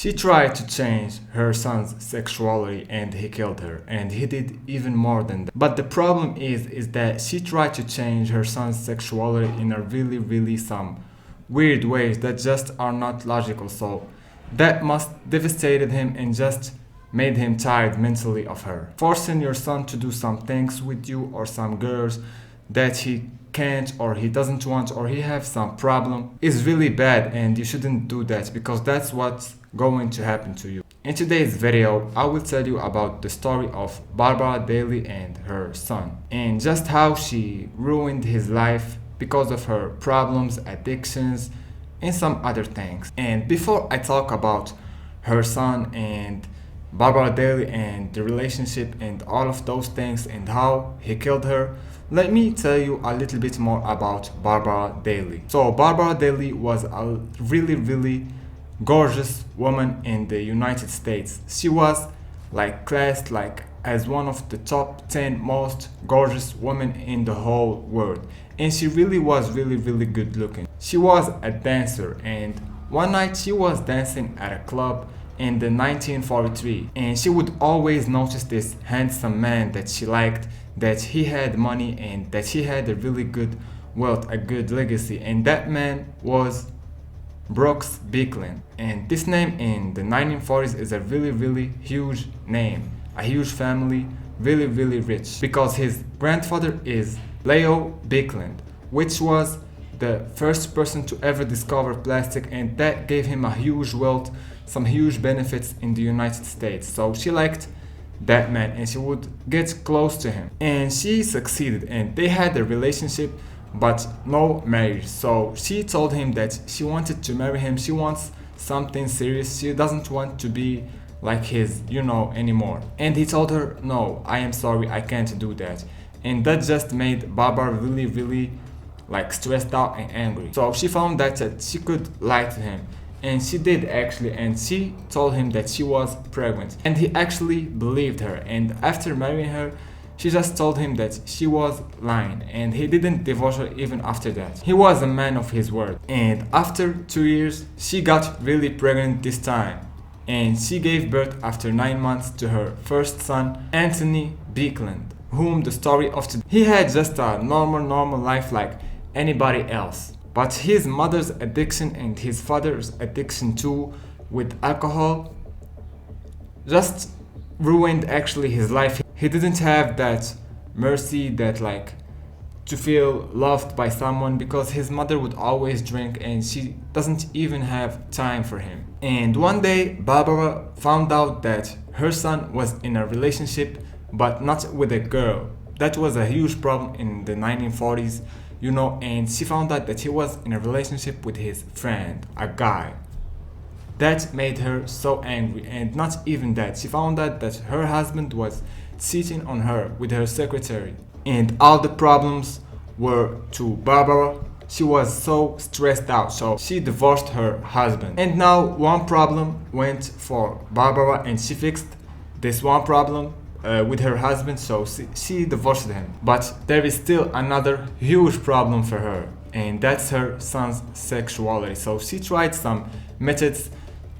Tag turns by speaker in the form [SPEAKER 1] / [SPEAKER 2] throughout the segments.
[SPEAKER 1] She tried to change her son's sexuality and he killed her, and he did even more than that. But the problem is that she tried to change her son's sexuality in a really some weird ways that just are not logical. So that must devastated him and just made him tired mentally of her. Forcing your son to do some things with you or some girls that he can't or he doesn't want or he have some problem is really bad, and you shouldn't do that because that's what's going to happen to you. In today's video, I will tell you about the story of Barbara Daly and her son and just how she ruined his life because of her problems, addictions, and some other things. And before I talk about her son and Barbara Daly and the relationship and all of those things and how he killed her, let me tell you a little bit more about Barbara Daly. So Barbara Daly was a really gorgeous woman in the United States. She was classed as one of the top 10 most gorgeous women in the whole world. And she really was really good looking. She was a dancer, and one night she was dancing at a club in the 1943, and she would always notice this handsome man that she liked, that he had money and that he had a really good wealth, a good legacy, and that man was Brooks Beekland. And this name in the 1940s is a really huge name, a huge family, really rich, because his grandfather is Leo Beekland, which was the first person to ever discover plastic, and that gave him a huge wealth, some huge benefits in the United States. So she liked that man and she would get close to him, and she succeeded and they had a relationship but no marriage. So she told him that she wanted to marry him, she wants something serious, she doesn't want to be like his anymore. And he told her, no, I am sorry, I can't do that. And that just made Barbara really stressed out and angry. So she found that she could lie to him, and she did actually, and she told him that she was pregnant, and he actually believed her. And after marrying her, she just told him that she was lying, and he didn't divorce her even after that. He was a man of his word. And after 2 years, she got really pregnant this time, and she gave birth after 9 months to her first son, Anthony Beekland, whom the story of today. He had just a normal life like anybody else. But his mother's addiction and his father's addiction too with alcohol just ruined actually his life. He didn't have that mercy, that to feel loved by someone, because his mother would always drink and she doesn't even have time for him. And one day Barbara found out that her son was in a relationship but not with a girl. That was a huge problem in the 1940s. And she found out that he was in a relationship with his friend, a guy. That made her so angry, and not even that. She found out that her husband was cheating on her with her secretary. And all the problems were to Barbara. She was so stressed out, so she divorced her husband. And now one problem went for Barbara, and she fixed this one problem with her husband, so she divorced him. But there is still another huge problem for her, and that's her son's sexuality. So she tried some methods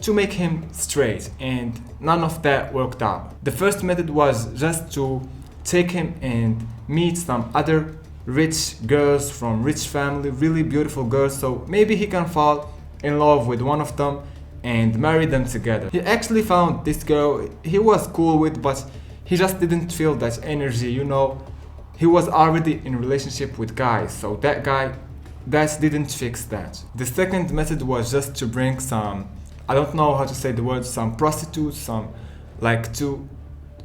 [SPEAKER 1] to make him straight, and none of that worked out. The first method was just to take him and meet some other rich girls from rich family, really beautiful girls, so maybe he can fall in love with one of them and marry them together. He actually found this girl he was cool with, but he just didn't feel that energy. He was already in a relationship with guys, so that didn't fix that. The second method was just to bring some, I don't know how to say the word, some prostitutes,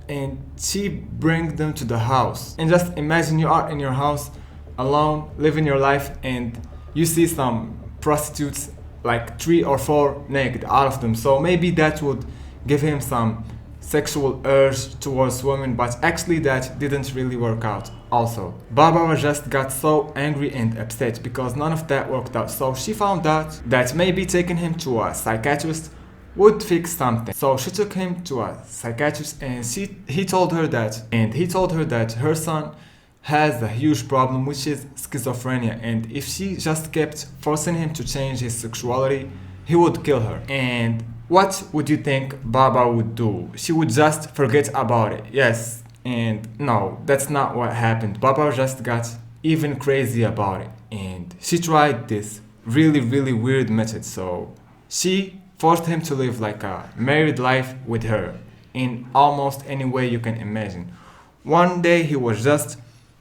[SPEAKER 1] and she bring them to the house. And just imagine you are in your house alone, living your life, and you see some prostitutes, 3 or 4 naked, all of them. So maybe that would give him some sexual urge towards women, but actually that didn't really work out. Also, Barbara just got so angry and upset because none of that worked out. So she found out that maybe taking him to a psychiatrist would fix something. So she took him to a psychiatrist, and he told her that her son has a huge problem, which is schizophrenia, and if she just kept forcing him to change his sexuality, he would kill her. And What would you think Barbara would do? She would just forget about it. Yes, and no, that's not what happened. Barbara just got even crazy about it, and she tried this really weird method. So she forced him to live like a married life with her in almost any way you can imagine. One day he was just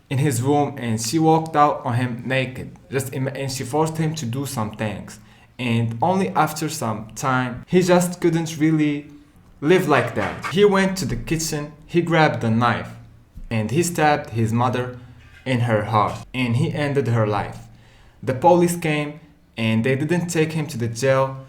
[SPEAKER 1] in his room and she walked out on him naked. And she forced him to do some things. And only after some time he just couldn't really live like that. He went to the kitchen, he grabbed a knife and he stabbed his mother in her heart and he ended her life. The police came and they didn't take him to the jail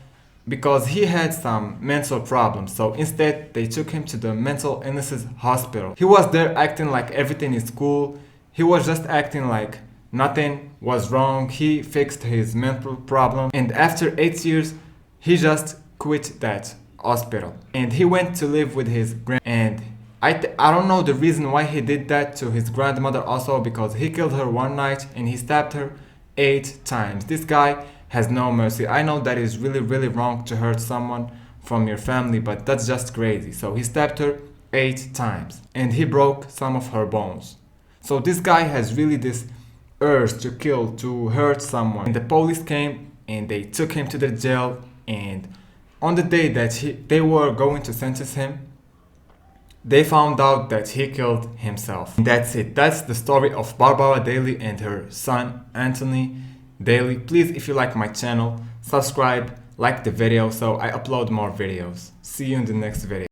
[SPEAKER 1] because he had some mental problems. So instead, they took him to the mental illnesses hospital. He was there acting like everything is cool. He was just acting like nothing was wrong. He fixed his mental problem. And after 8 years, he just quit that hospital. And he went to live with his and I don't know the reason why he did that to his grandmother also, because he killed her one night and he stabbed her 8 times. This guy has no mercy. I know that is really wrong to hurt someone from your family, but that's just crazy. So he stabbed her 8 times and he broke some of her bones. So this guy has really this urge to kill, to hurt someone. And the police came and they took him to the jail, and on the day that they were going to sentence him, they found out that he killed himself. And that's it. That's the story of Barbara Daly and her son Anthony Daly. Please, if you like my channel, subscribe, like the video so I upload more videos. See you in the next video.